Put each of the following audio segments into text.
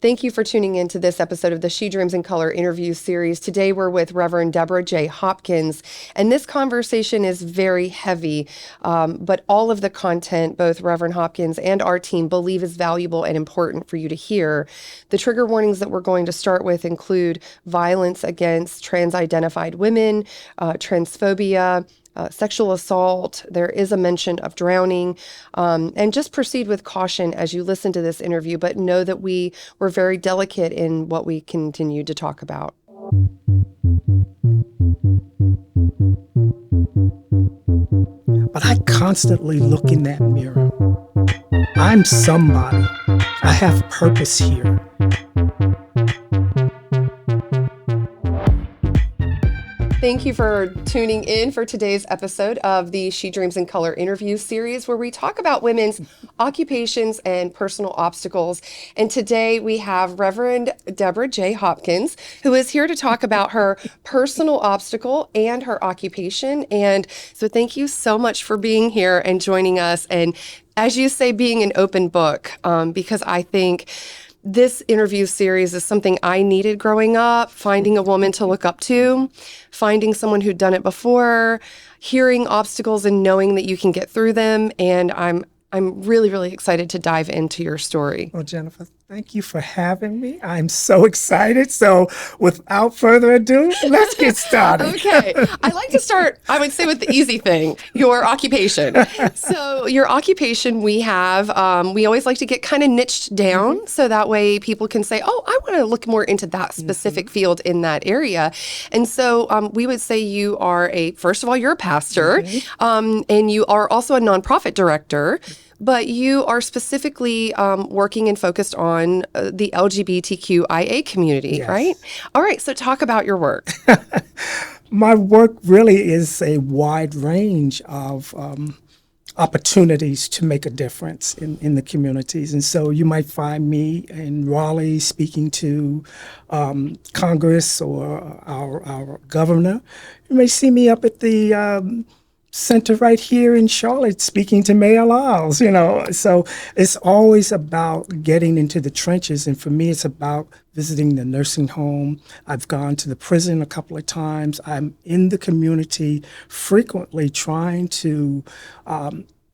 Thank you for tuning in to this episode of the She Dreams in Color interview series. Today we're with Reverend Debra J. Hopkins, and this conversation is very heavy, but all of the content, both Reverend Hopkins and our team believe is valuable and important for you to hear. The trigger warnings that we're going to start with include violence against trans-identified women, transphobia, sexual assault. There is a mention of drowning, and just proceed with caution as you listen to this interview, but know that we're very delicate in what we continue to talk about. But I constantly look in that mirror. I'm somebody. I have purpose here. Thank you for tuning in for today's episode of the She Dreams in Color interview series, where we talk about women's occupations and personal obstacles. And today we have Reverend Debra J. Hopkins, who is here to talk about her personal obstacle and her occupation. And so thank you so much for being here and joining us. And as you say, being an open book, because I think this interview series is something I needed growing up, finding a woman to look up to, finding someone who'd done it before, hearing obstacles and knowing that you can get through them. And I'm really, really excited to dive into your story. Well, Jennifer, thank you for having me. I'm so excited. So without further ado, let's get started. Okay. I like to start, I would say, with the easy thing, your occupation. So your occupation, we always like to get kind of niched down so that way people can say, oh, I want to look more into that specific field in that area. And so we would say you are first of all, you're a pastor, and you are also a nonprofit director. But you are specifically working and focused on the LGBTQIA community, Yes. right? All right, so talk about your work. My work really is a wide range of opportunities to make a difference in the communities. And so you might find me in Raleigh speaking to Congress or our governor. You may see me up at the center right here in Charlotte speaking to Mayor Lyles, So it's always about getting into the trenches. And for me, it's about visiting the nursing home. I've gone to the prison a couple of times. I'm in the community frequently trying to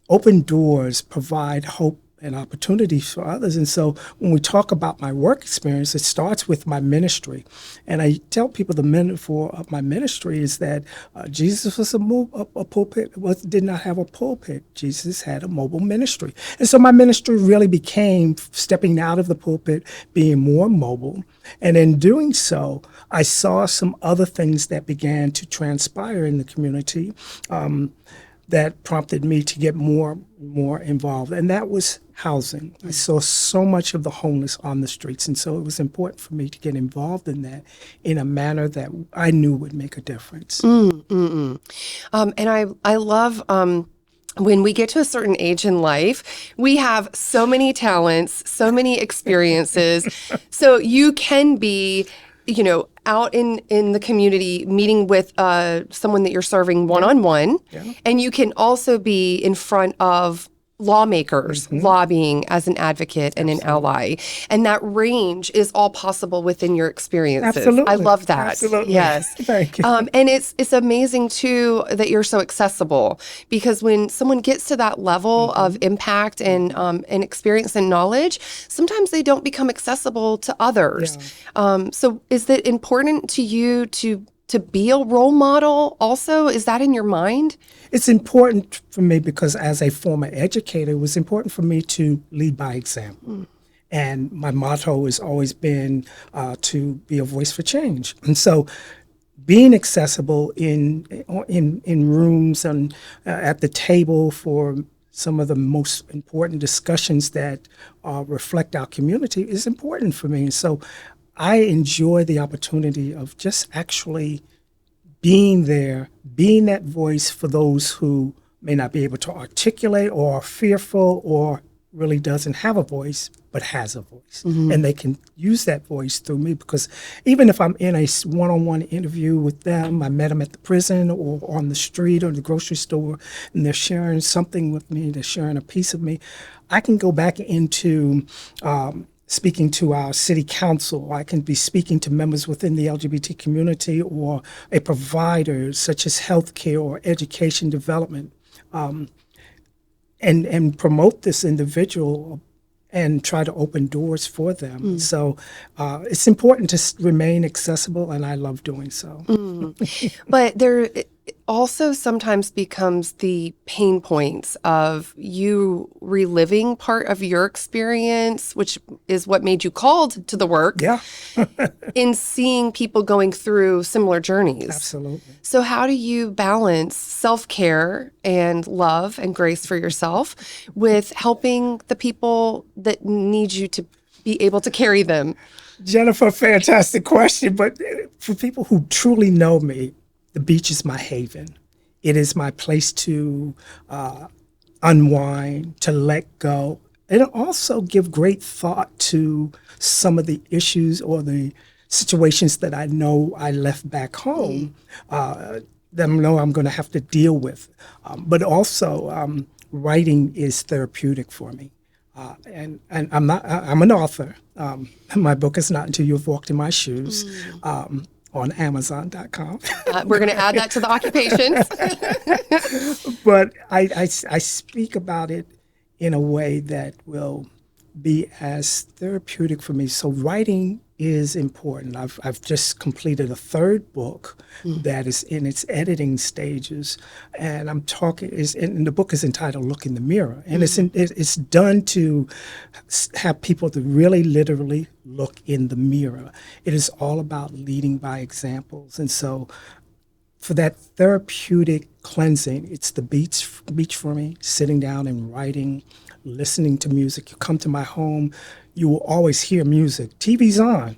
open doors, provide hope and opportunities for others. And so when we talk about my work experience, it starts with my ministry. And I tell people the metaphor of my ministry is that Jesus was a pulpit, did not have a pulpit. Jesus had a mobile ministry. And so my ministry really became stepping out of the pulpit, being more mobile. And in doing so, I saw some other things that began to transpire in the community that prompted me to get more involved. And that was housing. I saw so much of the homeless on the streets. And so it was important for me to get involved in that in a manner that I knew would make a difference. And I love when we get to a certain age in life, we have so many talents, so many experiences. So you can be out in the community meeting with someone that you're serving one-on-one, and you can also be in front of lawmakers lobbying as an advocate and an ally. And that range is all possible within your experiences. Absolutely. I love that. Absolutely. Yes. Thank you. And it's amazing too that you're so accessible, because when someone gets to that level of impact and experience and knowledge, sometimes they don't become accessible to others. So is it important to you to be a role model also? Is that in your mind? It's important for me because as a former educator, it was important for me to lead by example. And my motto has always been to be a voice for change. And so being accessible in rooms and at the table for some of the most important discussions that reflect our community is important for me. And so I enjoy the opportunity of just actually being there, being that voice for those who may not be able to articulate or are fearful or really doesn't have a voice, but has a voice. And they can use that voice through me, because even if I'm in a one-on-one interview with them, I met them at the prison or on the street or the grocery store, and they're sharing something with me, they're sharing a piece of me, I can go back into speaking to our city council. I can be speaking to members within the LGBT community or a provider such as healthcare or education development, and promote this individual and try to open doors for them. So it's important to remain accessible, and I love doing so. But there also sometimes becomes the pain points of you reliving part of your experience, which is what made you called to the work. Yeah. In seeing people going through similar journeys. Absolutely. So how do you balance self-care and love and grace for yourself with helping the people that need you to be able to carry them? Jennifer, fantastic question. But for people who truly know me, the beach is my haven. It is my place to unwind, to let go, and also give great thought to some of the issues or the situations that I know I left back home that I know I'm going to have to deal with. But also, writing is therapeutic for me. And I'm an author. My book is Not Until You've Walked in My Shoes. On Amazon.com. We're going to add that to the occupations. But I speak about it in a way that will be as therapeutic for me. So writing is important. I've just completed a third book that is in its editing stages, and and the book is entitled "Look in the Mirror," and it's done to have people to really literally look in the mirror. It is all about leading by examples, and so for that therapeutic cleansing, it's the beach for me. Sitting down and writing, listening to music. You come to my home, you will always hear music. TV's on,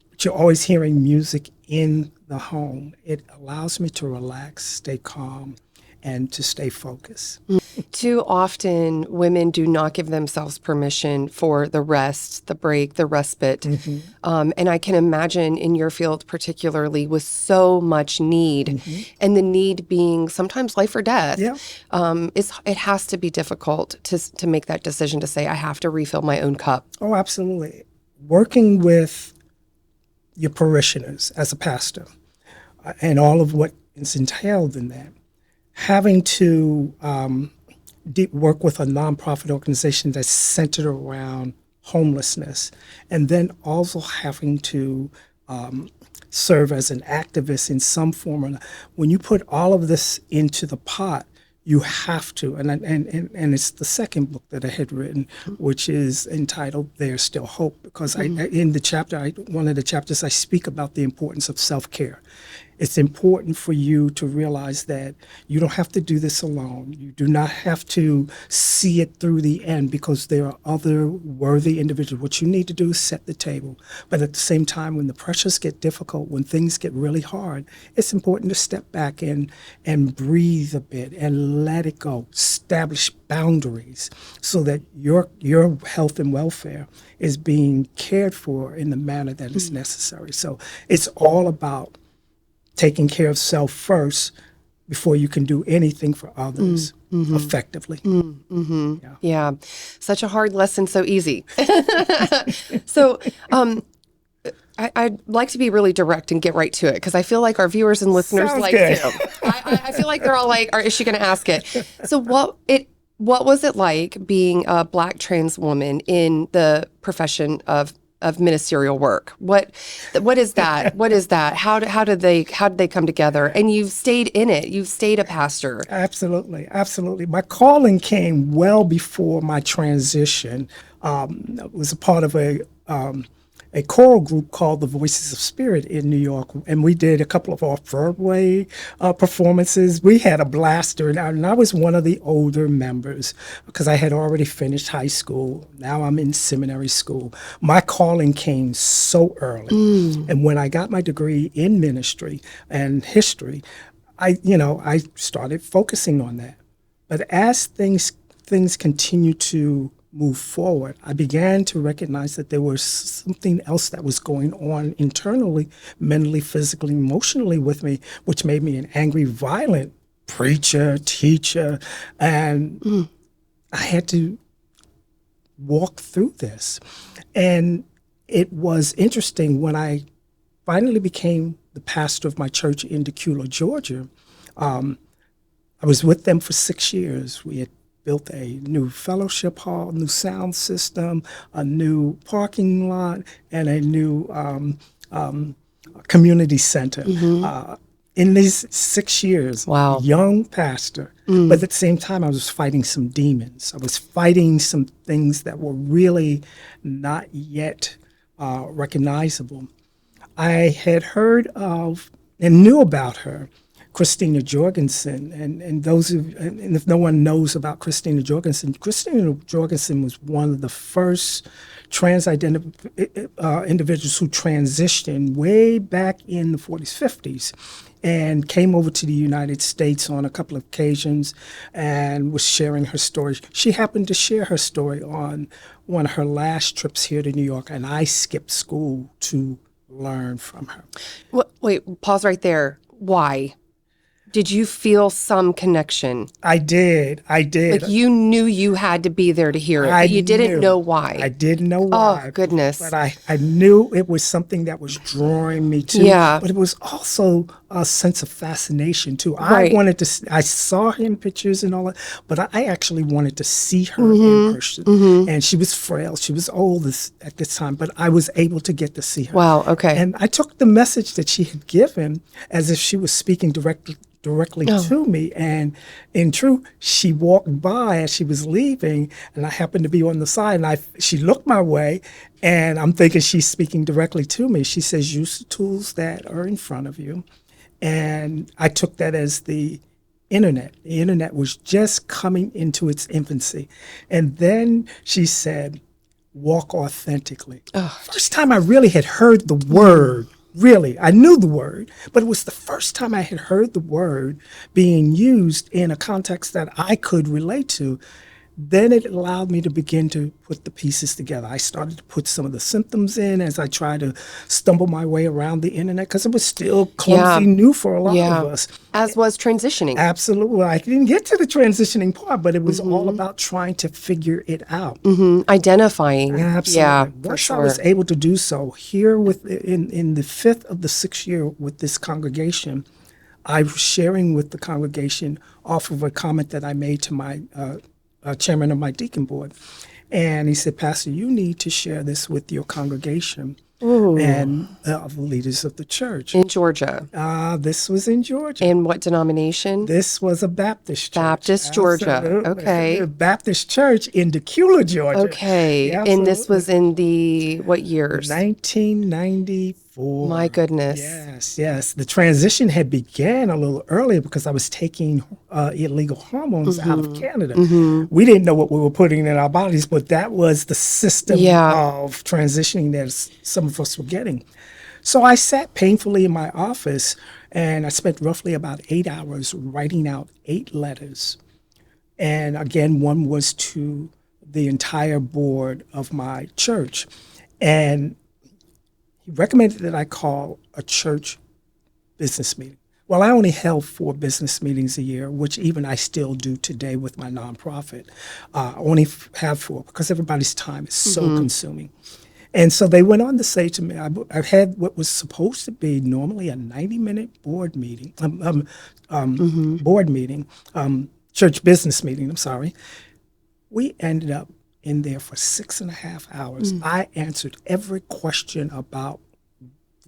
but you're always hearing music in the home. It allows me to relax, stay calm, and to stay focused. Too often, women do not give themselves permission for the rest, the break, the respite. And I can imagine in your field, particularly with so much need, and the need being sometimes life or death, it has to be difficult to make that decision to say, I have to refill my own cup. Oh, absolutely. Working with your parishioners as a pastor and all of what is entailed in that, having to work with a nonprofit organization that's centered around homelessness, and then also having to serve as an activist in some form. When you put all of this into the pot, you have to, and it's the second book that I had written, which is entitled "There's Still Hope," because in the chapter, one of the chapters, I speak about the importance of self-care. It's important for you to realize that you don't have to do this alone. You do not have to see it through the end because there are other worthy individuals. What you need to do is set the table. But at the same time, when the pressures get difficult, when things get really hard, it's important to step back and breathe a bit and let it go. Establish boundaries so that your health and welfare is being cared for in the manner that is necessary. So it's all about taking care of self first before you can do anything for others effectively. Yeah, such a hard lesson, so easy. So I'd like to be really direct and get right to it because I feel like our viewers and listeners Sounds like good. too. I feel like they're all like, is she going to ask it? So what was it like being a Black trans woman in the profession of ministerial work? What is that? What is that? How did they come together? And you've stayed in it. You've stayed a pastor. Absolutely. My calling came well before my transition. I was a part of a choral group called the Voices of Spirit in New York, and we did a couple of off-Broadway performances. We had a blaster, and I was one of the older members because I had already finished high school. Now I'm in seminary school. My calling came so early, and when I got my degree in ministry and history, I started focusing on that. But as things continue to move forward, I began to recognize that there was something else that was going on internally, mentally, physically, emotionally with me, which made me an angry, violent preacher, teacher, and I had to walk through this. And it was interesting when I finally became the pastor of my church in Decatur, Georgia. I was with them for 6 years. We had built a new fellowship hall, new sound system, a new parking lot, and a new community center. In these 6 years, Wow. young pastor, but at the same time, I was fighting some demons. I was fighting some things that were really not yet recognizable. I had heard of and knew about her, Christina Jorgensen, and if no one knows about Christina Jorgensen was one of the first individuals who transitioned way back in the 40s, 50s, and came over to the United States on a couple of occasions and was sharing her story. She happened to share her story on one of her last trips here to New York, and I skipped school to learn from her. Wait, pause right there. Why? Did you feel some connection? I did. Like you knew you had to be there to hear it, but you didn't know why. I didn't know why. Oh, goodness. But I knew it was something that was drawing me to. Yeah. But it was also a sense of fascination too. Right. I saw her in pictures and all that, but I actually wanted to see her in person. And she was frail. She was old at this time, but I was able to get to see her. Wow, okay. And I took the message that she had given as if she was speaking directly to me. And in truth, she walked by as she was leaving, and I happened to be on the side, and she looked my way, and I'm thinking she's speaking directly to me. She says, use the tools that are in front of you. And I took that as the internet. The internet was just coming into its infancy. And then she said, walk authentically. First time I really had heard the word. Really, I knew the word, but it was the first time I had heard the word being used in a context that I could relate to. Then it allowed me to begin to put the pieces together. I started to put some of the symptoms in as I tried to stumble my way around the internet because it was still clumsy new for a lot of us. As was transitioning. Absolutely. I didn't get to the transitioning part, but it was all about trying to figure it out. Identifying. Absolutely. Yeah, Once I was able to do so, here in the fifth of the 6th year with this congregation, I was sharing with the congregation off of a comment that I made to my chairman of my deacon board. And he said, Pastor, you need to share this with your congregation and the leaders of the church. In Georgia. This was in Georgia. And what denomination? This was a Baptist church. Baptist, Georgia. Absolutely. Okay. A Baptist church in Decatur, Georgia. Okay. Yeah, and this was in the, what years? 1994. My goodness. Yes. The transition had began a little earlier because I was taking illegal hormones out of Canada. We didn't know what we were putting in our bodies, but that was the system of transitioning that some of us were getting. So I sat painfully in my office, and I spent roughly about 8 hours writing out 8 letters. And again, one was to the entire board of my church. And he recommended that I call a church business meeting. Well, I only held 4 business meetings a year, which even I still do today with my nonprofit. I only have 4 because everybody's time is so consuming. And so they went on to say to me, I had what was supposed to be normally a 90-minute board meeting, church business meeting, I'm sorry. We ended up in there for 6.5 hours. I answered every question about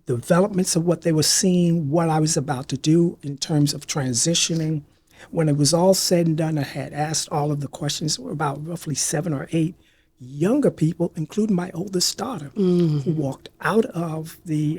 the developments of what they were seeing, what I was about to do in terms of transitioning. When it was all said and done, I had asked all of the questions. There were about roughly 7 or 8 younger people, including my oldest daughter, who walked out of the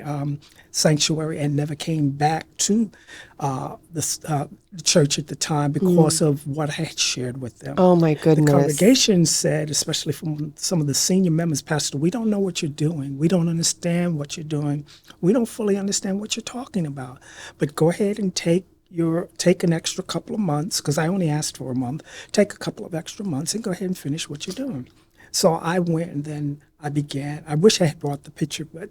sanctuary and never came back to the church at the time because of what I had shared with them. Oh, my goodness. The congregation said, especially from some of the senior members, Pastor, we don't know what you're doing. We don't understand what you're doing. We don't fully understand what you're talking about. But go ahead and take an extra couple of months, because I only asked for a month. Take a couple of extra months and go ahead and finish what you're doing. So I went and then I began. I wish I had brought the picture, but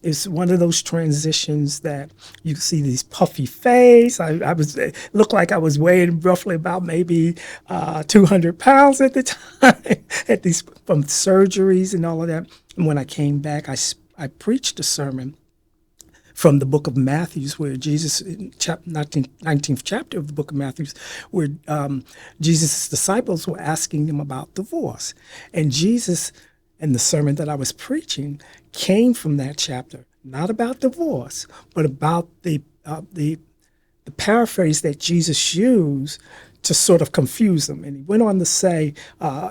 it's one of those transitions that you see these puffy face. I was looked like I was weighing roughly about maybe 200 pounds at the time, at these from surgeries and all of that. And when I came back, I preached a sermon from the book of Matthew, where Jesus, in 19th chapter of the book of Matthew, where Jesus' disciples were asking him about divorce. And Jesus, and the sermon that I was preaching, came from that chapter, not about divorce, but about the paraphrase that Jesus used to sort of confuse them. And he went on to say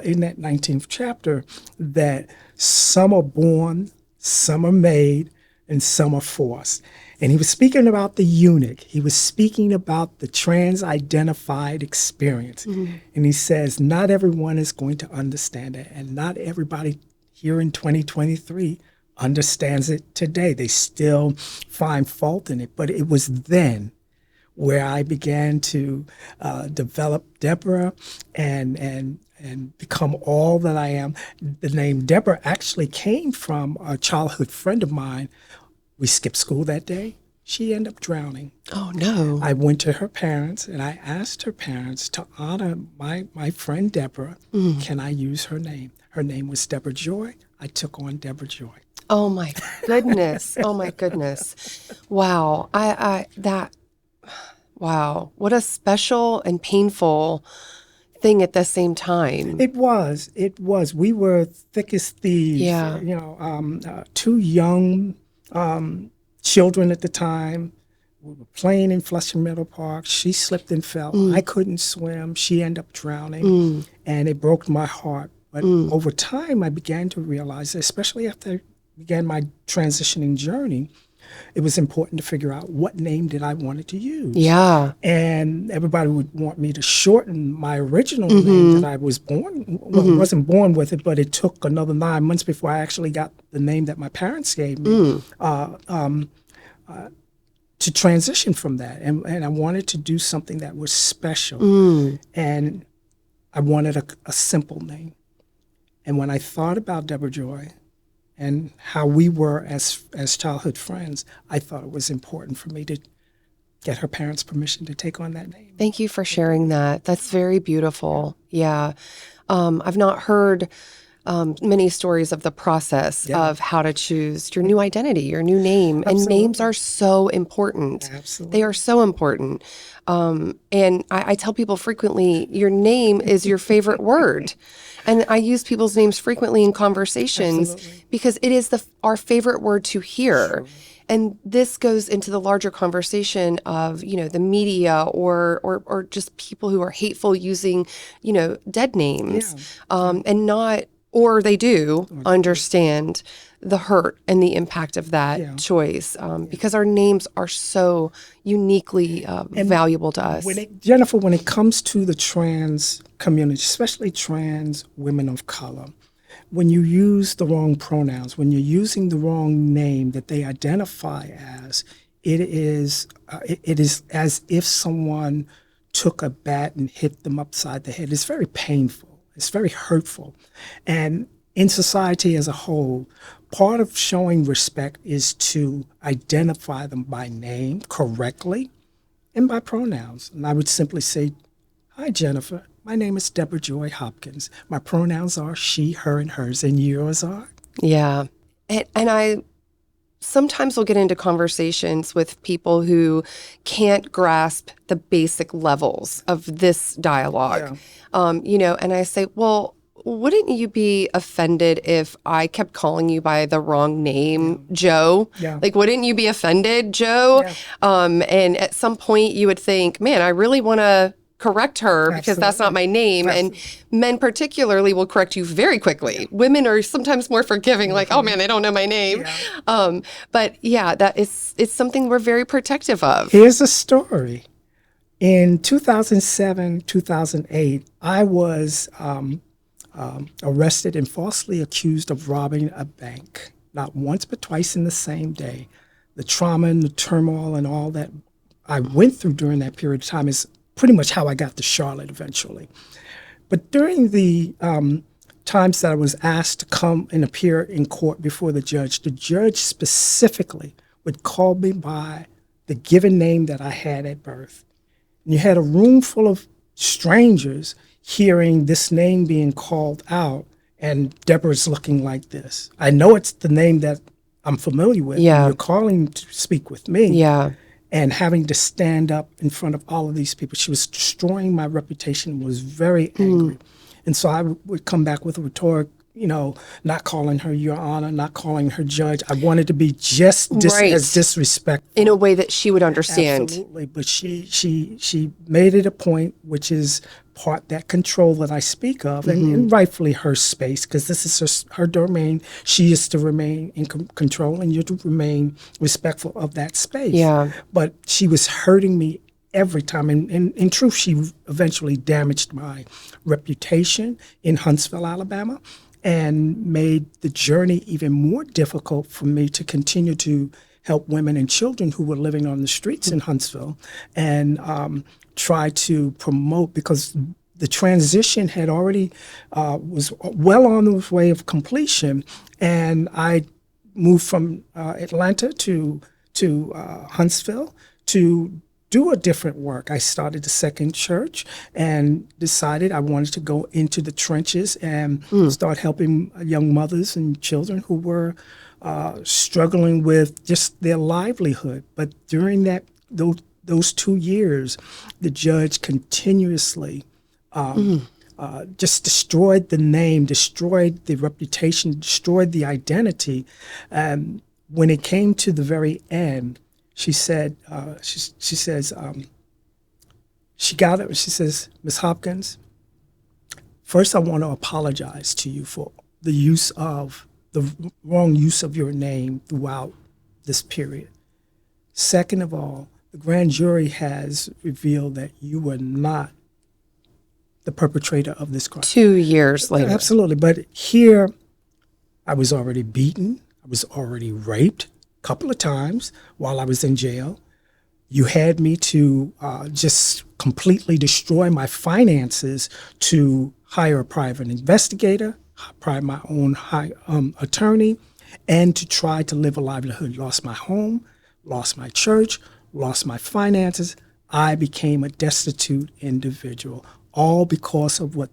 in that 19th chapter that some are born, some are made, and some are forced. And he was speaking about the eunuch. He was speaking about the trans-identified experience. Mm-hmm. And he says, not everyone is going to understand it. And not everybody here in 2023 understands it today. They still find fault in it. But it was then where I began to develop Debra and become all that I am. The name Debra actually came from a childhood friend of mine. We skipped school that day. She ended up drowning. Oh, no. I went to her parents and I asked her parents to honor my friend Debra. Can I use her name? Her name was Debra Joy. I took on Debra Joy. Oh, my goodness. Oh, my goodness. Wow. Wow. What a special and painful thing at the same time. It was. We were thick as thieves. Yeah. Two young children at the time. We were playing in Flushing Meadow Park. She slipped and fell. I couldn't swim. She ended up drowning, and it broke my heart. But over time, I began to realize, especially after I began my transitioning journey, it was important to figure out what name did I wanted to use. Yeah. And everybody would want me to shorten my original name that I was born, well, I wasn't born with it, but it took another 9 months before I actually got the name that my parents gave me to transition from that. And I wanted to do something that was special. And I wanted a simple name. And when I thought about Debra Joy, and how we were as childhood friends, I thought it was important for me to get her parents' permission to take on that name. Thank you for sharing that. That's very beautiful. Yeah. I've not heard many stories of the process of how to choose your new identity, your new name. Absolutely. And names are so important. Absolutely. They are so important. And I tell people frequently, your name is your favorite word. And I use people's names frequently in conversations because it is our favorite word to hear. Sure. And this goes into the larger conversation of, the media or just people who are hateful using, dead names, and not, or they do understand the hurt and the impact of that choice, because our names are so uniquely valuable to us. Jennifer, when it comes to the trans community, especially trans women of color, when you use the wrong pronouns, when you're using the wrong name that they identify as, it is as if someone took a bat and hit them upside the head. It's very painful. It's very hurtful. And in society as a whole, part of showing respect is to identify them by name correctly and by pronouns. And I would simply say, hi, Jennifer. My name is Debra Joy Hopkins. My pronouns are she, her, and hers, and yours are? Yeah. And I sometimes will get into conversations with people who can't grasp the basic levels of this dialogue. And I say, well, wouldn't you be offended if I kept calling you by the wrong name, Joe? Yeah. Like, wouldn't you be offended, Joe? Yeah. And at some point you would think, man, I really want to correct her because that's not my name. Absolutely. And men particularly will correct you very quickly. Yeah. Women are sometimes more forgiving, like, oh man, they don't know my name. Yeah. But it's something we're very protective of. Here's a story. In 2007, 2008, I was arrested and falsely accused of robbing a bank, not once but twice in the same day. The trauma and the turmoil and all that I went through during that period of time is pretty much how I got to Charlotte eventually. But during the times that I was asked to come and appear in court before the judge specifically would call me by the given name that I had at birth. And you had a room full of strangers hearing this name being called out, and Deborah's looking like this. I know it's the name that I'm familiar with. Yeah. And you're calling to speak with me. Yeah. And having to stand up in front of all of these people. She was destroying my reputation, was very angry. And so I would come back with a rhetoric, not calling her Your Honor, not calling her judge. I wanted to be just as disrespectful. In a way that she would understand. Absolutely. But she made it a point, which is part that control that I speak of, and rightfully her space, because this is her domain. She is to remain in control, and you're to remain respectful of that space. Yeah. But she was hurting me every time. And in truth, she eventually damaged my reputation in Huntsville, Alabama, and made the journey even more difficult for me to continue to help women and children who were living on the streets in Huntsville, and try to promote, because the transition had already was well on its way of completion, and I moved from Atlanta to Huntsville to do a different work. I started a second church and decided I wanted to go into the trenches and start helping young mothers and children who were struggling with just their livelihood. But during those 2 years, the judge continuously just destroyed the name, destroyed the reputation, destroyed the identity. When it came to the very end, she said, she says, she got it. She says, Ms. Hopkins, first I want to apologize to you for the wrong use of your name throughout this period. Second of all, the grand jury has revealed that you were not the perpetrator of this crime. 2 years later. Absolutely. But here, I was already beaten. I was already raped a couple of times while I was in jail. You had me to just completely destroy my finances to hire a private investigator, hire my own attorney, and to try to live a livelihood. Lost my home, lost my church, lost my finances. I became a destitute individual, all because of what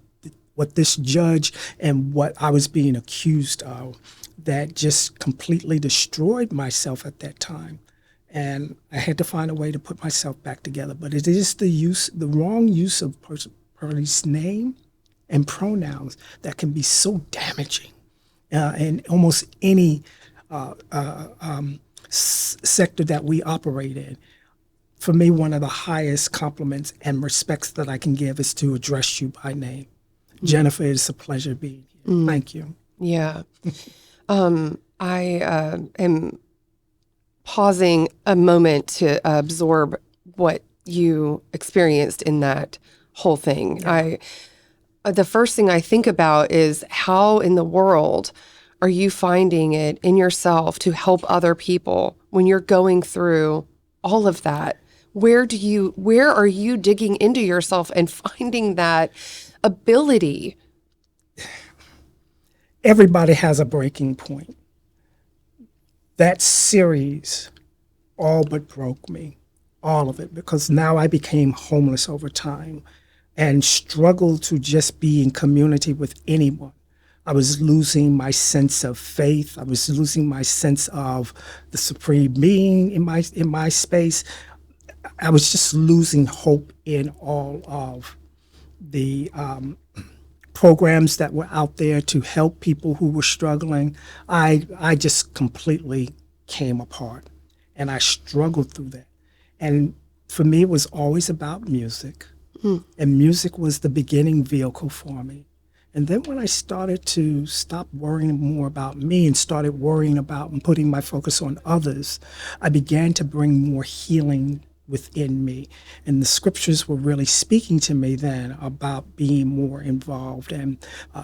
this judge and what I was being accused of, that just completely destroyed myself at that time. And I had to find a way to put myself back together. But it is the wrong use of person's name and pronouns that can be so damaging in almost any sector that we operate in. For me, one of the highest compliments and respects that I can give is to address you by name. Jennifer, it's a pleasure being here. Thank you. Yeah. I am pausing a moment to absorb what you experienced in that whole thing. Yeah. The first thing I think about is how in the world are you finding it in yourself to help other people when you're going through all of that? Where are you digging into yourself and finding that ability? Everybody has a breaking point. That series all but broke me, all of it, because now I became homeless over time and struggled to just be in community with anyone. I was losing my sense of faith. I was losing my sense of the supreme being in my space. I was just losing hope in all of the programs that were out there to help people who were struggling. I just completely came apart, and I struggled through that. And for me, it was always about music, and music was the beginning vehicle for me. And then when I started to stop worrying more about me and started worrying about and putting my focus on others, I began to bring more healing within me. And the scriptures were really speaking to me then about being more involved and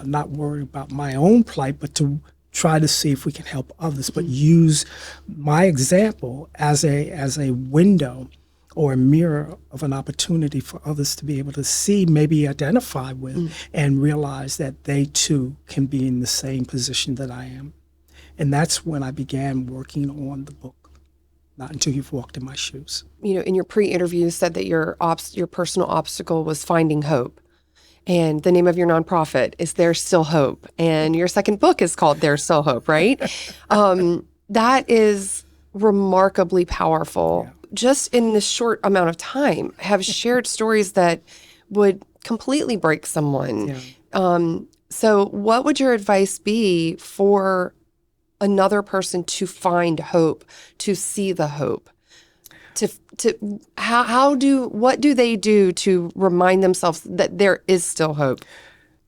not worry about my own plight, but to try to see if we can help others, but use my example as a window or a mirror of an opportunity for others to be able to see, maybe identify with, and realize that they too can be in the same position that I am. And that's when I began working on the book, Not Until You've Walked in My Shoes. You know, in your pre-interview, you said that your personal obstacle was finding hope. And the name of your nonprofit is There's Still Hope. And your second book is called There's Still Hope, right? That is remarkably powerful. Yeah. Just in this short amount of time, have shared stories that would completely break someone. Yeah. So what would your advice be for another person to find hope, to see the hope? What do they do to remind themselves that there is still hope?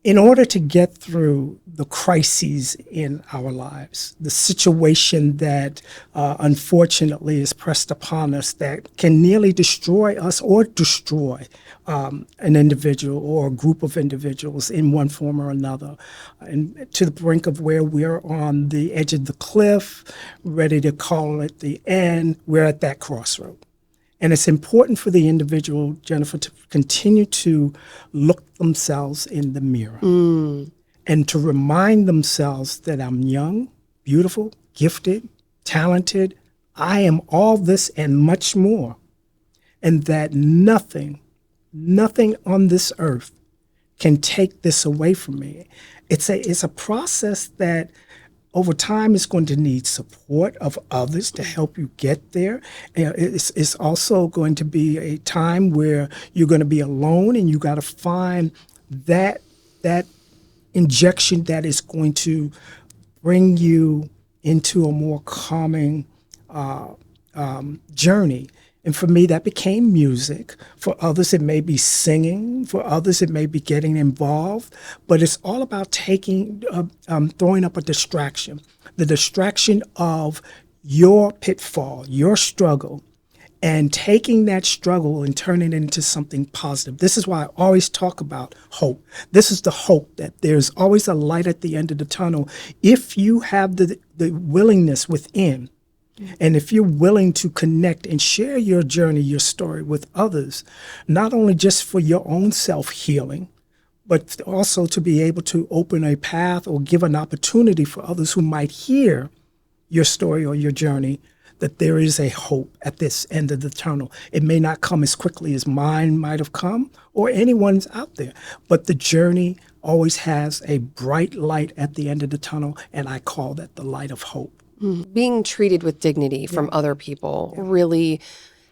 In order to get through the crises in our lives, the situation that unfortunately is pressed upon us that can nearly destroy us or destroy an individual or a group of individuals in one form or another, and to the brink of where we're on the edge of the cliff, ready to call it the end, we're at that crossroad. And it's important for the individual, Jennifer, to continue to look themselves in the mirror and to remind themselves that I'm young, beautiful, gifted, talented. I am all this and much more. And that nothing on this earth can take this away from me. It's a process that over time is going to need support of others to help you get there. It's also going to be a time where you're going to be alone, and you got to find that injection that is going to bring you into a more calming journey. And for me, that became music. For others, it may be singing. For others, it may be getting involved. But it's all about throwing up a distraction, the distraction of your pitfall, your struggle, and taking that struggle and turning it into something positive. This is why I always talk about hope. This is the hope that there's always a light at the end of the tunnel. If you have the willingness within, and if you're willing to connect and share your journey, your story with others, not only just for your own self-healing, but also to be able to open a path or give an opportunity for others who might hear your story or your journey, that there is a hope at this end of the tunnel. It may not come as quickly as mine might have come or anyone's out there, but the journey always has a bright light at the end of the tunnel, and I call that the light of hope. Being treated with dignity from other people really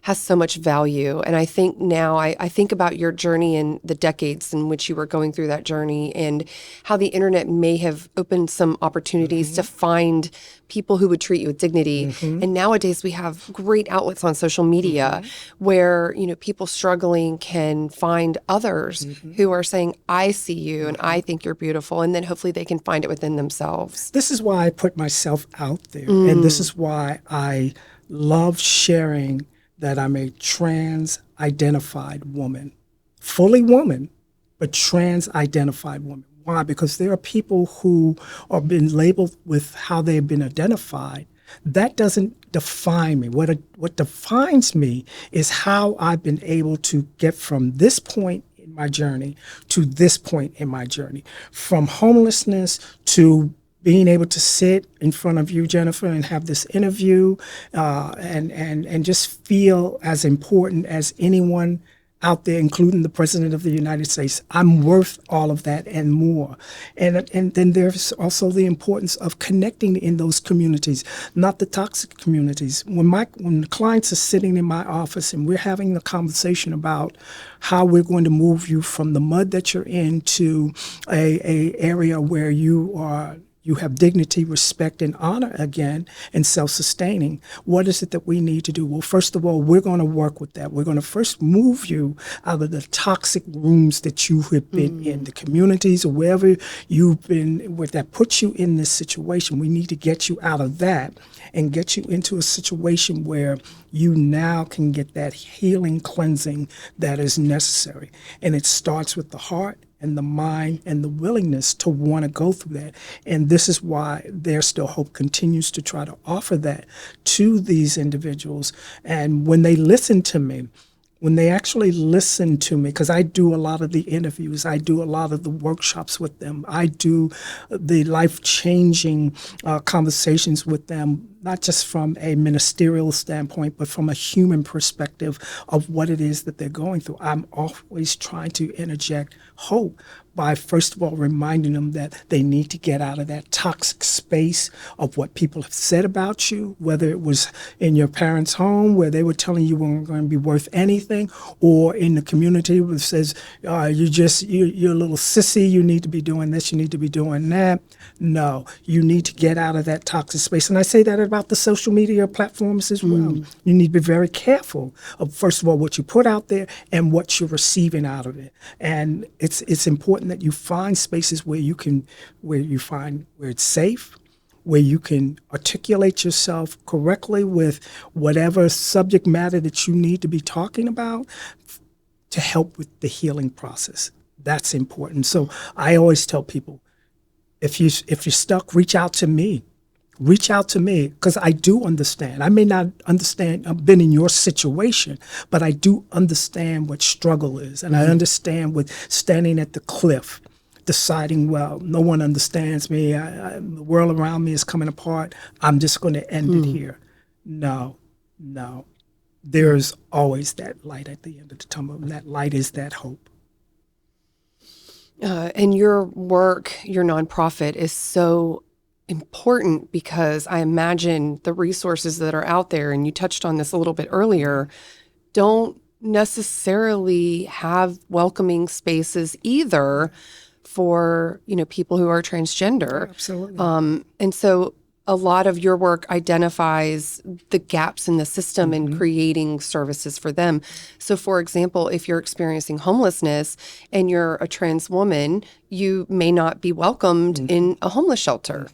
has so much value. And I think now I think about your journey and the decades in which you were going through that journey, and how the internet may have opened some opportunities to find people who would treat you with dignity. And nowadays we have great outlets on social media where, you know, people struggling can find others who are saying, I see you and I think you're beautiful. And then hopefully they can find it within themselves. This is why I put myself out there. And this is why I love sharing that I'm a trans-identified woman, fully woman, but trans-identified woman. Why? Because there are people who are been labeled with how they've been identified. That doesn't define me. What defines me is how I've been able to get from this point in my journey to this point in my journey, from homelessness to being able to sit in front of you, Jennifer, and have this interview and just feel as important as anyone out there, including the President of the United States. I'm worth all of that and more. And then there's also the importance of connecting in those communities, not the toxic communities. When the clients are sitting in my office and we're having a conversation about how we're going to move you from the mud that you're in to a area where you have dignity, respect, and honor again, and self-sustaining. What is it that we need to do? Well, first of all, we're going to work with that. We're going to first move you out of the toxic rooms that you have been in, the communities or wherever you've been, where that puts you in this situation. We need to get you out of that and get you into a situation where you now can get that healing cleansing that is necessary. And it starts with the heart and the mind and the willingness to want to go through that. And this is why There's Still Hope continues to try to offer that to these individuals. And when they listen to me, when they actually listen to me, because I do a lot of the interviews, I do a lot of the workshops with them, I do the life-changing conversations with them, not just from a ministerial standpoint, but from a human perspective of what it is that they're going through. I'm always trying to interject hope by, first of all, reminding them that they need to get out of that toxic space of what people have said about you, whether it was in your parents' home where they were telling you weren't going to be worth anything, or in the community where it says, you're a little sissy, you need to be doing this, you need to be doing that. No, you need to get out of that toxic space. And I say that about the social media platforms as well. You need to be very careful of, first of all, what you put out there and what you're receiving out of it. And it's important that you find spaces where where it's safe, where you can articulate yourself correctly with whatever subject matter that you need to be talking about to help with the healing process. That's important. So I always tell people, if you're stuck, reach out to me. Reach out to me, because I do understand. I may not understand, I've been in your situation, but I do understand what struggle is. And I understand with standing at the cliff, deciding, well, no one understands me. The world around me is coming apart. I'm just going to end it here. No. There's always that light at the end of the tunnel, and that light is that hope. And your work, your nonprofit, is so important because I imagine the resources that are out there, and you touched on this a little bit earlier, don't necessarily have welcoming spaces either for, people who are transgender. Absolutely. And so a lot of your work identifies the gaps in the system and creating services for them. So for example, if you're experiencing homelessness and you're a trans woman, you may not be welcomed in a homeless shelter.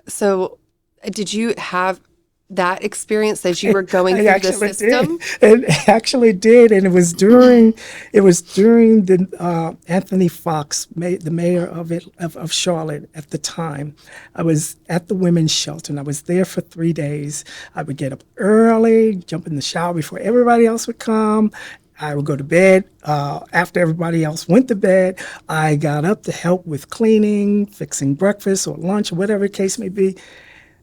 So did you have that experience as you were going through the system? It actually did, and it was during the Anthony Fox, the mayor of Charlotte at the time. I was at the women's shelter, and I was there for 3 days. I would get up early, jump in the shower before everybody else would come. I would go to bed. After everybody else went to bed, I got up to help with cleaning, fixing breakfast or lunch, or whatever the case may be.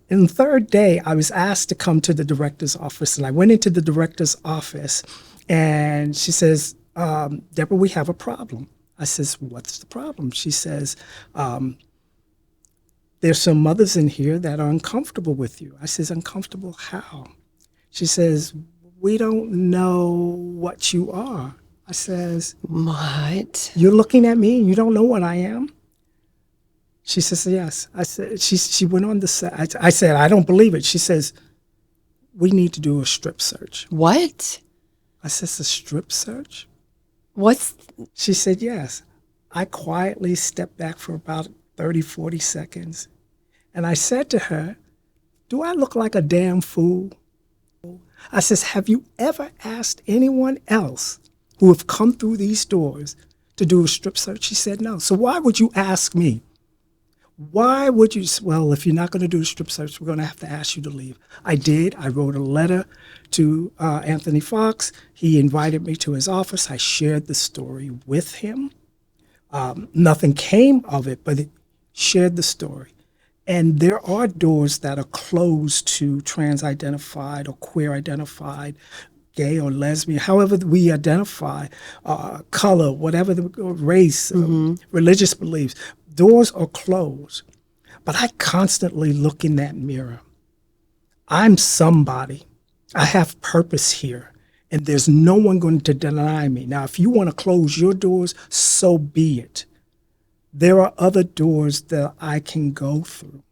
And the third day, I was asked to come to the director's office. And I went into the director's office, and she says, Deborah, we have a problem. I says, what's the problem? She says, there's some mothers in here that are uncomfortable with you. I says, uncomfortable how? She says, we don't know what you are. I says, what? You're looking at me and you don't know what I am? She says, yes. I said, she went on to say, I said, I don't believe it. She says, we need to do a strip search. What? I says, a strip search? What's? She said, yes. I quietly stepped back for about 30, 40 seconds. And I said to her, do I look like a damn fool? I says, have you ever asked anyone else who have come through these doors to do a strip search? She said, no. So why would you ask me? Why would you? Well, if you're not going to do a strip search, we're going to have to ask you to leave. I did. I wrote a letter to Anthony Fox. He invited me to his office. I shared the story with him. Nothing came of it, but it shared the story. And there are doors that are closed to trans-identified or queer-identified, gay or lesbian, however we identify, color, whatever the race, religious beliefs. Doors are closed. But I constantly look in that mirror. I'm somebody. I have purpose here. And there's no one going to deny me. Now, if you want to close your doors, so be it. There are other doors that I can go through.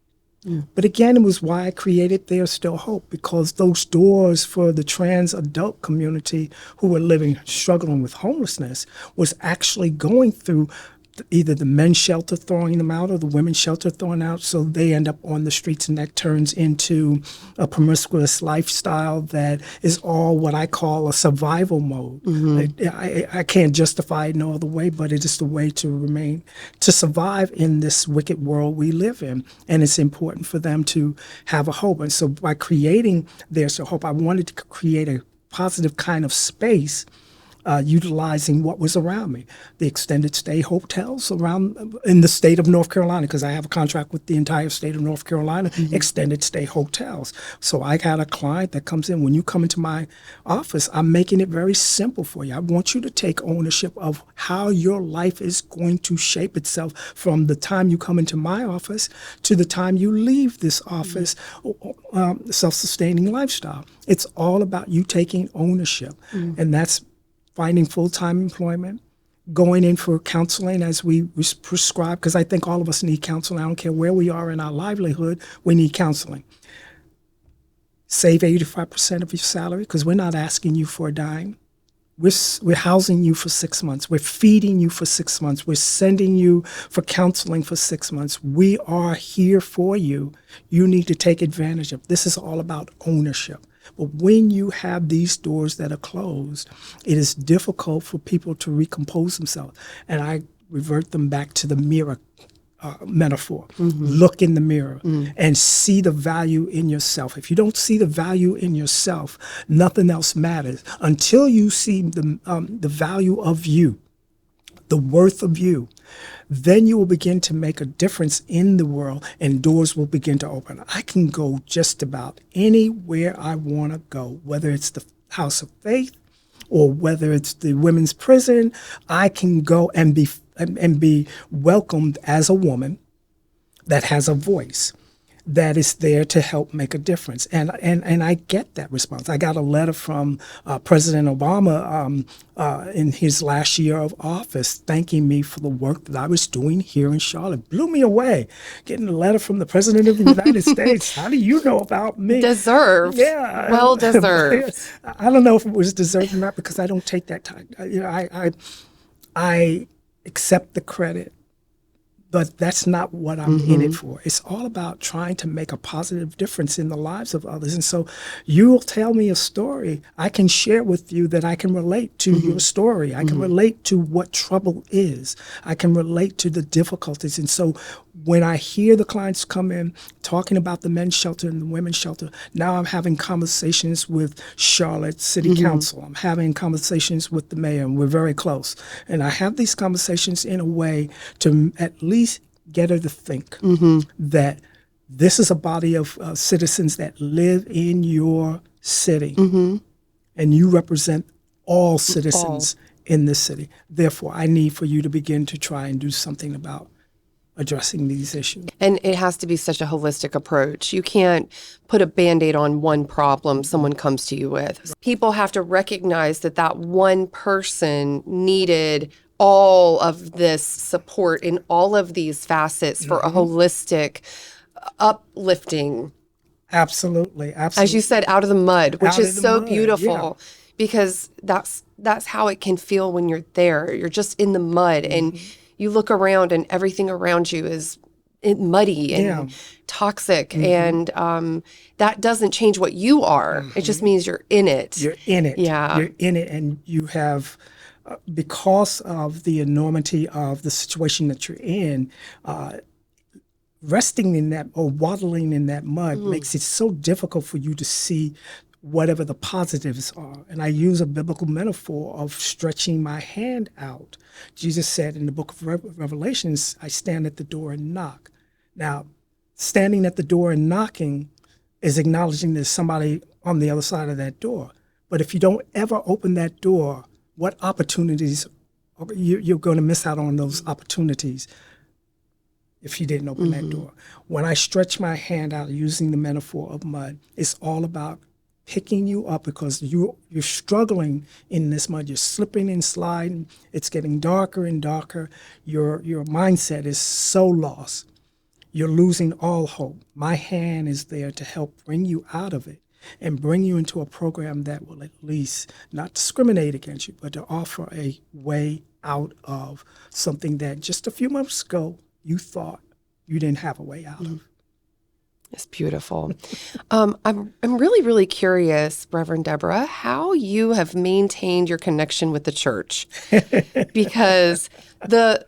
But again, it was why I created There's Still Hope, because those doors for the trans adult community who were struggling with homelessness was actually going through either the men's shelter throwing them out or the women's shelter throwing out, so they end up on the streets, and that turns into a promiscuous lifestyle that is all what I call a survival mode. I can't justify it no other way, but it is the way to survive in this wicked world we live in, and it's important for them to have a hope. And so by creating There's a Hope, I wanted to create a positive kind of space utilizing what was around me. The extended stay hotels around in the state of North Carolina, because I have a contract with the entire state of North Carolina, extended stay hotels. So I got a client that comes in. When you come into my office, I'm making it very simple for you. I want you to take ownership of how your life is going to shape itself from the time you come into my office to the time you leave this office, self-sustaining lifestyle. It's all about you taking ownership, and that's finding full-time employment, going in for counseling as we prescribe, because I think all of us need counseling. I don't care where we are in our livelihood, we need counseling. Save 85% of your salary, because we're not asking you for a dime. We're housing you for 6 months. We're feeding you for 6 months. We're sending you for counseling for 6 months. We are here for you. You need to take advantage of. This is all about ownership. But when you have these doors that are closed, it is difficult for people to recompose themselves. And I revert them back to the mirror metaphor. Look in the mirror and see the value in yourself. If you don't see the value in yourself, nothing else matters. Until you see the value of you, the worth of you, then you will begin to make a difference in the world, and doors will begin to open. I can go just about anywhere I want to go, whether it's the House of Faith or whether it's the women's prison. I can go and be welcomed as a woman that has a voice, that is there to help make a difference. And I get that response. I got a letter from President Obama in his last year of office thanking me for the work that I was doing here in Charlotte. Blew me away. Getting a letter from the President of the United States. How do you know about me? Deserved. Yeah. Well deserved. I don't know if it was deserved or not, because I don't take that time. I accept the credit, but that's not what I'm in it for. It's all about trying to make a positive difference in the lives of others. And so you'll tell me a story. I can share with you that I can relate to your story. I can relate to what trouble is. I can relate to the difficulties. And so when I hear the clients come in talking about the men's shelter and the women's shelter, now I'm having conversations with Charlotte City Council. I'm having conversations with the mayor, and we're very close. And I have these conversations in a way to at least get her to think that this is a body of citizens that live in your city, and you represent all citizens in this city. Therefore, I need for you to begin to try and do something about addressing these issues. And it has to be such a holistic approach. You can't put a Band-Aid on one problem someone comes to you with. People have to recognize that that one person needed all of this support in all of these facets for a holistic uplifting. Absolutely. As you said, out of the mud, which is so beautiful, yeah. because that's how it can feel when you're there. You're just in the mud, and you look around and everything around you is muddy and toxic. And that doesn't change what you are. It just means you're in it. You're in it. Yeah. You're in it, and you have, because of the enormity of the situation that you're in, resting in that or waddling in that mud makes it so difficult for you to see whatever the positives are. And I use a biblical metaphor of stretching my hand out. Jesus said in the book of Revelations, I stand at the door and knock. Now, standing at the door and knocking is acknowledging there's somebody on the other side of that door. But if you don't ever open that door, what opportunities, you're going to miss out on those opportunities if you didn't open that door. When I stretch my hand out using the metaphor of mud, it's all about picking you up, because you're struggling in this mud. You're slipping and sliding. It's getting darker and darker. Your mindset is so lost. You're losing all hope. My hand is there to help bring you out of it and bring you into a program that will at least not discriminate against you, but to offer a way out of something that just a few months ago you thought you didn't have a way out of. It's beautiful. I'm really, really curious, Reverend Deborah, how you have maintained your connection with the church, because the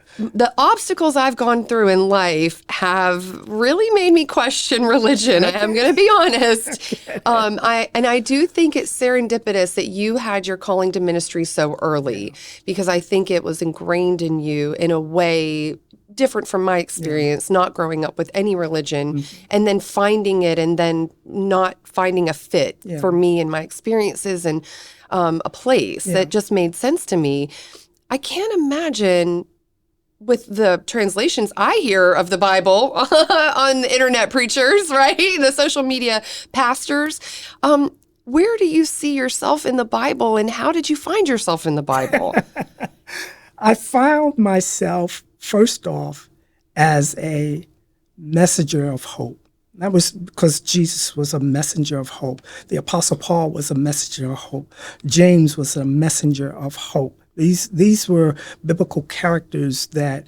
obstacles I've gone through in life have really made me question religion. I am going to be honest. I do think it's serendipitous that you had your calling to ministry so early, because I think it was ingrained in you in a way different from my experience, not growing up with any religion, and then finding it and then not finding a fit for me and my experiences, and a place that just made sense to me. I can't imagine with the translations I hear of the Bible on the internet preachers, right? The social media pastors. Where do you see yourself in the Bible, and how did you find yourself in the Bible? I found myself, first off, as a messenger of hope. That was because Jesus was a messenger of hope. The Apostle Paul was a messenger of hope. James was a messenger of hope. These were biblical characters that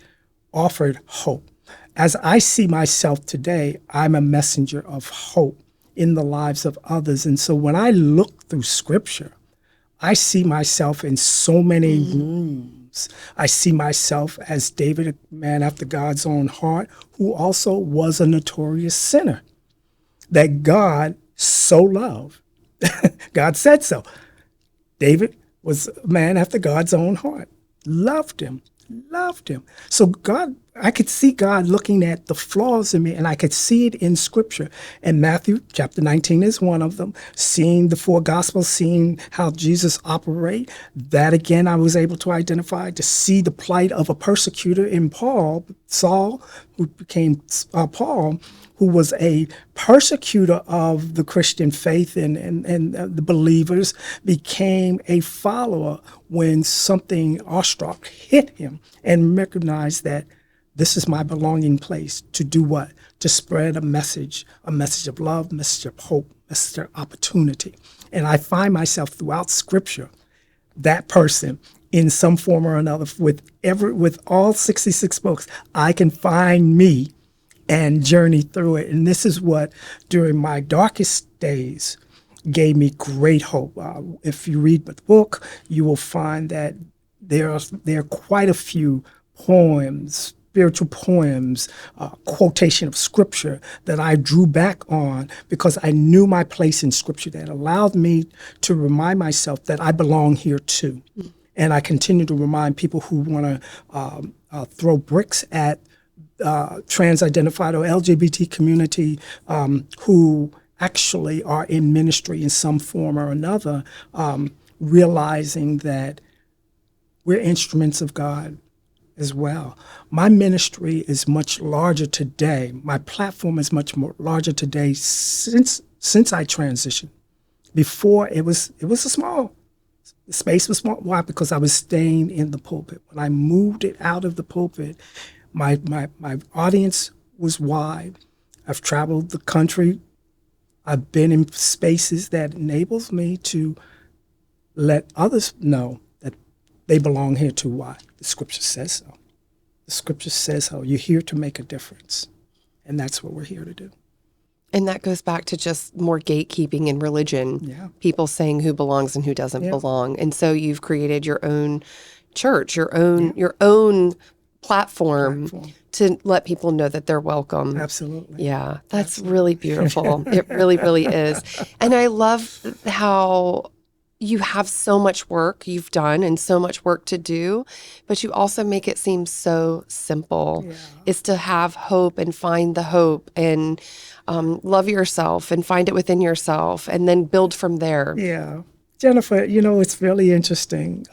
offered hope. As I see myself today, I'm a messenger of hope in the lives of others. And so when I look through Scripture, I see myself in so many rooms. I see myself as David, a man after God's own heart, who also was a notorious sinner, that God so loved. God said so. David was a man after God's own heart, loved him. So God, I could see God looking at the flaws in me, and I could see it in Scripture. And Matthew chapter 19 is one of them. Seeing the four Gospels, seeing how Jesus operated, that again I was able to identify, to see the plight of a persecutor in Saul, who became Paul, who was a persecutor of the Christian faith and the believers, became a follower when something awestruck hit him, and recognized that this is my belonging place. To do what? To spread a message of love, a message of hope, a message of opportunity. And I find myself throughout Scripture, that person in some form or another. With all 66 books, I can find me and journey through it. And this is what, during my darkest days, gave me great hope. If you read the book, you will find that there are quite a few poems, spiritual poems, quotation of Scripture that I drew back on, because I knew my place in Scripture, that allowed me to remind myself that I belong here too. And I continue to remind people who want to throw bricks at trans-identified or LGBT community who actually are in ministry in some form or another, realizing that we're instruments of God as well. My ministry is much larger today. My platform is much more larger today since I transitioned. Before, it was a small. The space was small. Why? Because I was staying in the pulpit. When I moved it out of the pulpit, my audience was wide. I've traveled the country. I've been in spaces that enables me to let others know that they belong here too. Why? The Scripture says so. The Scripture says so. You're here to make a difference. And that's what we're here to do. And that goes back to just more gatekeeping in religion. Yeah. People saying who belongs and who doesn't belong. And so you've created your own church, your own platform to let people know that they're welcome. Absolutely. Yeah, that's really beautiful. It really, really is. And I love how you have so much work you've done and so much work to do, but you also make it seem so simple. Yeah. It's to have hope and find the hope and love yourself and find it within yourself and then build from there. Yeah. Jennifer, it's really interesting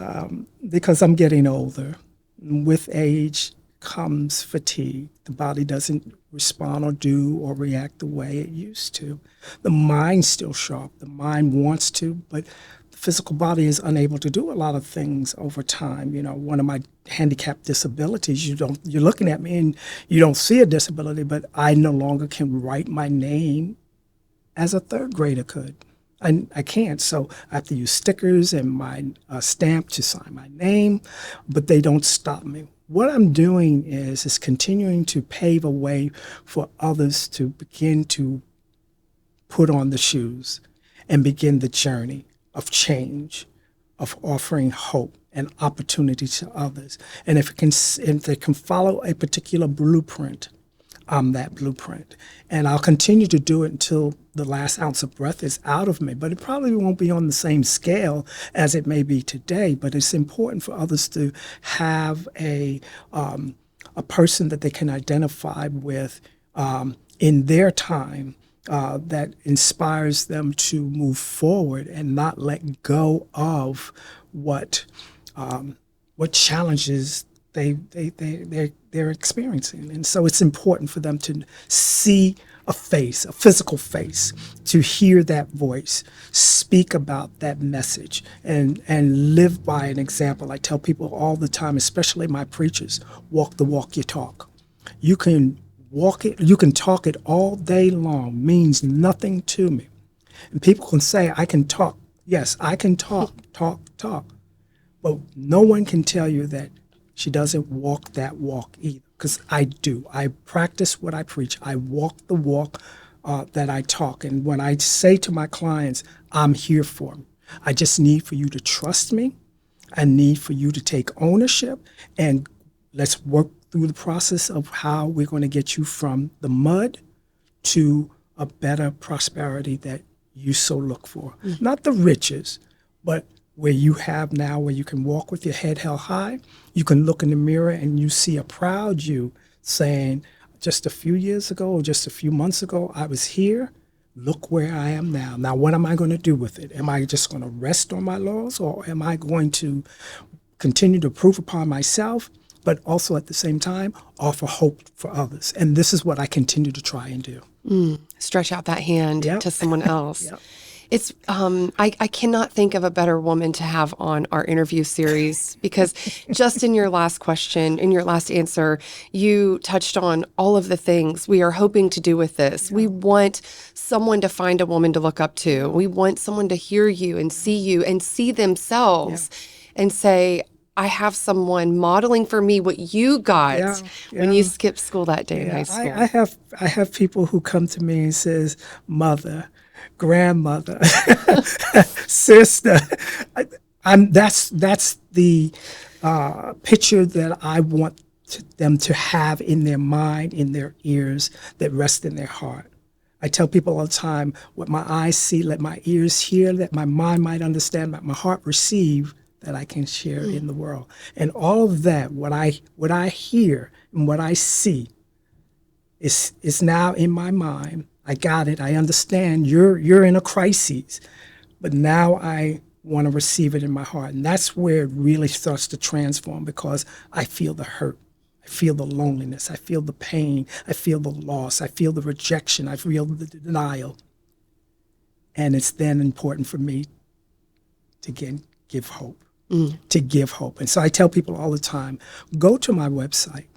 because I'm getting older. With age comes fatigue. The body doesn't respond or do or react the way it used to. The mind's still sharp. The mind wants to, but the physical body is unable to do a lot of things over time. One of my handicap disabilities, you're looking at me and you don't see a disability, but I no longer can write my name as a third grader could. I can't, so I have to use stickers and my stamp to sign my name, but they don't stop me. What I'm doing is continuing to pave a way for others to begin to put on the shoes and begin the journey of change, of offering hope and opportunity to others. And if they can follow a particular blueprint, I'm that blueprint. And I'll continue to do it until the last ounce of breath is out of me. But it probably won't be on the same scale as it may be today. But it's important for others to have a person that they can identify with in their time that inspires them to move forward and not let go of what challenges they're experiencing. And so it's important for them to see a face, a physical face, to hear that voice, speak about that message, and live by an example. I tell people all the time, especially my preachers, walk the walk you talk. You can walk it, you can talk it all day long, means nothing to me. And people can say, I can talk. Yes, I can talk. But no one can tell you that she doesn't walk that walk either, because I do. I practice what I preach. I walk the walk that I talk. And when I say to my clients, I'm here for them, I just need for you to trust me. I need for you to take ownership, and let's work through the process of how we're going to get you from the mud to a better prosperity that you so look for. Mm-hmm. Not the riches, but where you have now, where you can walk with your head held high. You can look in the mirror and you see a proud you saying, just a few years ago, or just a few months ago, I was here. Look where I am now. Now, what am I going to do with it? Am I just going to rest on my laurels, or am I going to continue to prove upon myself, but also at the same time offer hope for others? And this is what I continue to try and do. Stretch out that hand to someone else. Yep. It's I cannot think of a better woman to have on our interview series, because just in your last question, in your last answer, you touched on all of the things we are hoping to do with this. Yeah. We want someone to find a woman to look up to. We want someone to hear you and see themselves and say, I have someone modeling for me what you got when you skipped school that day in high school. I have people who come to me and says, mother, grandmother, sister. That's the picture that I want them to have in their mind, in their ears, that rest in their heart. I tell people all the time, what my eyes see, let my ears hear, that my mind might understand, that my heart receive, that I can share in the world. And all of that, what I hear and what I see is now in my mind. I got it. I understand you're in a crisis, but now I want to receive it in my heart. And that's where it really starts to transform, because I feel the hurt. I feel the loneliness. I feel the pain. I feel the loss. I feel the rejection. I feel the denial. And it's then important for me to give hope, to give hope. And so I tell people all the time, go to my website,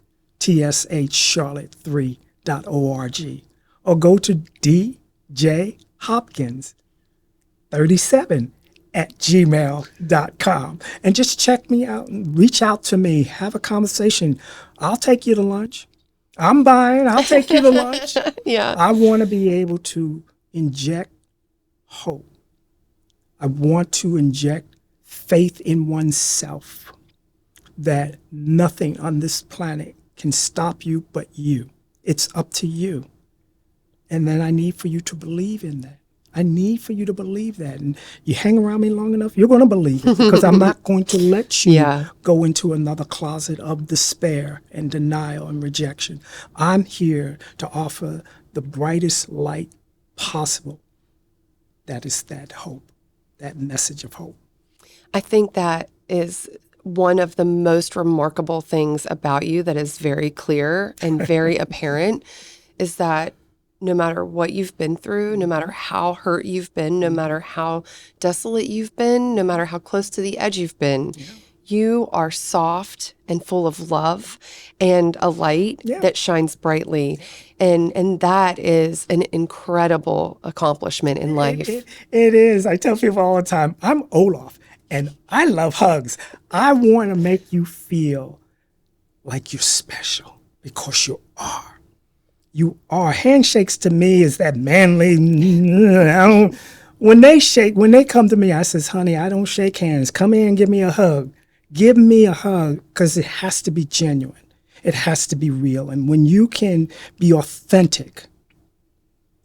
tshcharlotte3.org. Or go to djhopkins37@gmail.com and just check me out and reach out to me. Have a conversation. I'll take you to lunch. I'm buying. I'll take you to lunch. Yeah. I want to be able to inject hope. I want to inject faith in oneself, that nothing on this planet can stop you but you. It's up to you. And then I need for you to believe in that. I need for you to believe that. And you hang around me long enough, you're going to believe it, because I'm not going to let you go into another closet of despair and denial and rejection. I'm here to offer the brightest light possible. That is that hope, that message of hope. I think that is one of the most remarkable things about you that is very clear and very apparent, is that no matter what you've been through, no matter how hurt you've been, no matter how desolate you've been, no matter how close to the edge you've been, you are soft and full of love and a light that shines brightly. And that is an incredible accomplishment in life. It is. I tell people all the time, I'm Olaf and I love hugs. I want to make you feel like you're special, because you are. you are. Handshakes to me is that manly. When they come to me, I says, honey, I don't shake hands. Come in and give me a hug. Give me a hug, because it has to be genuine. It has to be real. And when you can be authentic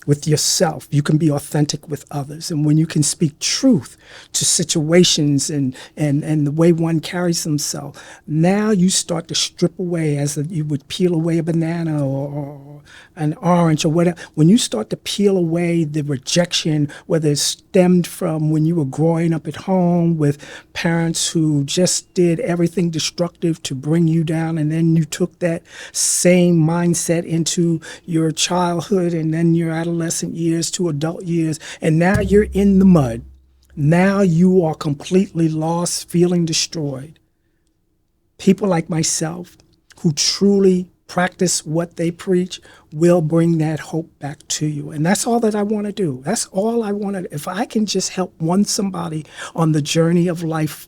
with yourself, you can be authentic with others. And when you can speak truth to situations and the way one carries themselves, now you start to strip away, as you would peel away a banana or an orange or whatever. When you start to peel away the rejection, whether it stemmed from when you were growing up at home with parents who just did everything destructive to bring you down, and then you took that same mindset into your childhood and then your adolescent years to adult years, and now you're in the mud. Now you are completely lost, feeling destroyed. People like myself who truly practice what they preach will bring that hope back to you. And that's all that I want to do. That's all I want to. If I can just help somebody on the journey of life,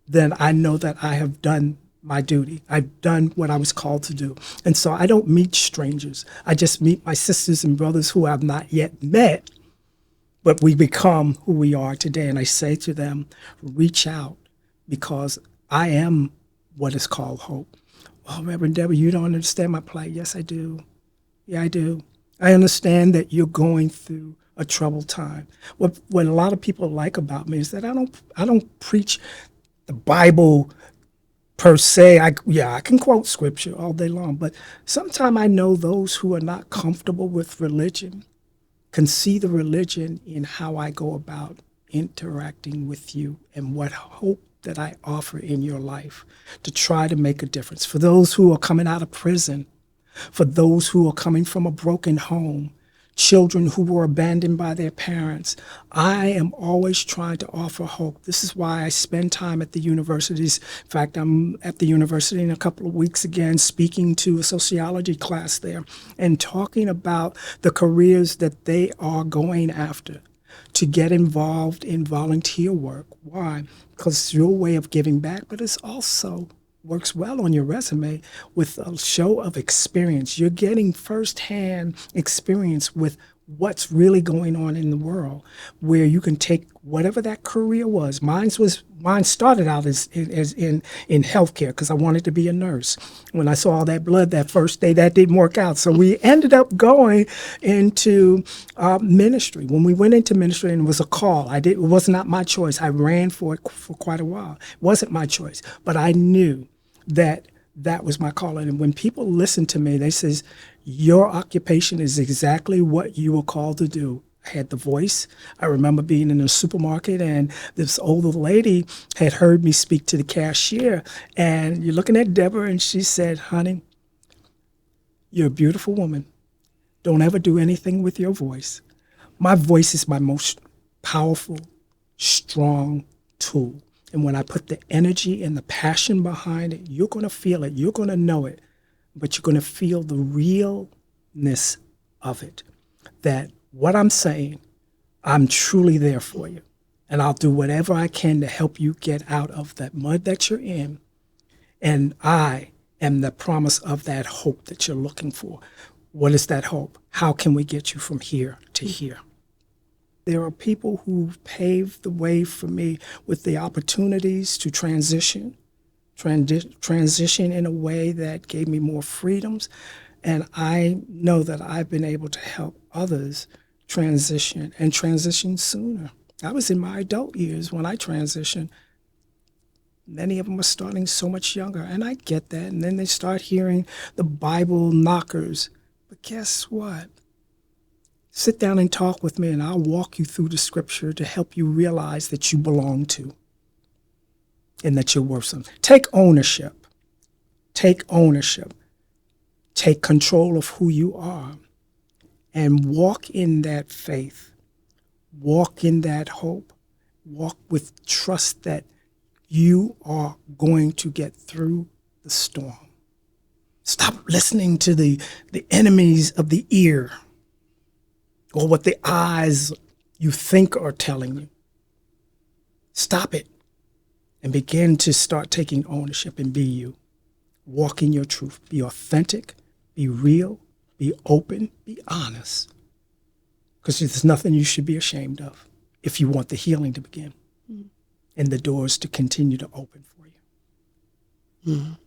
then I know that I have done my duty. I've done what I was called to do. And so I don't meet strangers. I just meet my sisters and brothers who I've not yet met, but we become who we are today. And I say to them, reach out, because I am what is called hope. Oh, Reverend Debra, you don't understand my plight. Yes, I do. Yeah, I do. I understand that you're going through a troubled time. What a lot of people like about me is that I don't preach the Bible per se. I can quote scripture all day long, but sometimes I know those who are not comfortable with religion can see the religion in how I go about interacting with you and what hope that I offer in your life to try to make a difference. For those who are coming out of prison, for those who are coming from a broken home, children who were abandoned by their parents, I am always trying to offer hope. This is why I spend time at the universities. In fact, I'm at the university in a couple of weeks again, speaking to a sociology class there and talking about the careers that they are going after to get involved in volunteer work. Why? Because it's your way of giving back, but it's also works well on your resume with a show of experience. You're getting firsthand experience with what's really going on in the world, where you can take whatever that career was. Mine started out as in healthcare, because I wanted to be a nurse. When I saw all that blood that first day, that didn't work out. So we ended up going into ministry. When we went into ministry, and it was a call. It was not my choice. I ran for it for quite a while. It wasn't my choice, but I knew that was my calling. And when people listen to me, they says, your occupation is exactly what you were called to do. I had the voice. I remember being in a supermarket, and this older lady had heard me speak to the cashier, and you're looking at Deborah, and she said, honey, you're a beautiful woman. Don't ever do anything with your voice. My voice is my most powerful, strong tool. And when I put the energy and the passion behind it, you're going to feel it. You're going to know it. But you're going to feel the realness of it. That what I'm saying, I'm truly there for you. And I'll do whatever I can to help you get out of that mud that you're in. And I am the promise of that hope that you're looking for. What is that hope? How can we get you from here to here? There are people who paved the way for me with the opportunities to transition in a way that gave me more freedoms. And I know that I've been able to help others transition sooner. I was in my adult years when I transitioned. Many of them are starting so much younger, and I get that. And then they start hearing the Bible knockers. But guess what? Sit down and talk with me, and I'll walk you through the scripture to help you realize that you belong to and that you're worth something. Take ownership. Take ownership. Take control of who you are and walk in that faith. Walk in that hope. Walk with trust that you are going to get through the storm. Stop listening to the enemies of the ear, or what the eyes you think are telling you. Stop it and begin to start taking ownership and be you. Walk in your truth. Be authentic. Be real. be open, be honest, because there's nothing you should be ashamed of if you want the healing to begin and the doors to continue to open for you.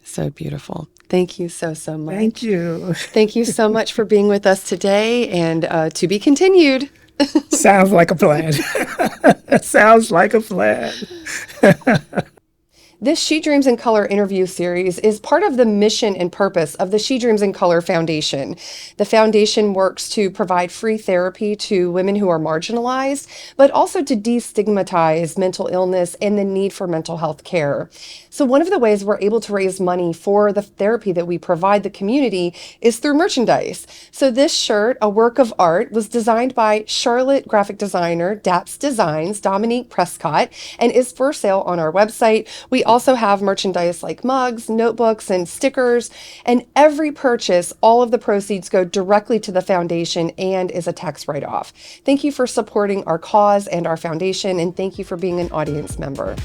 So beautiful. Thank you so much. Thank you. Thank you so much for being with us today, and to be continued. Sounds like a plan. Sounds like a plan. This She Dreams in Color interview series is part of the mission and purpose of the She Dreams in Color Foundation. The foundation works to provide free therapy to women who are marginalized, but also to destigmatize mental illness and the need for mental health care. So one of the ways we're able to raise money for the therapy that we provide the community is through merchandise. So this shirt, a work of art, was designed by Charlotte graphic designer Daps Designs, Dominique Prescott, and is for sale on our website. We also have merchandise like mugs, notebooks, and stickers. And every purchase, all of the proceeds go directly to the foundation and is a tax write-off. Thank you for supporting our cause and our foundation, and thank you for being an audience member.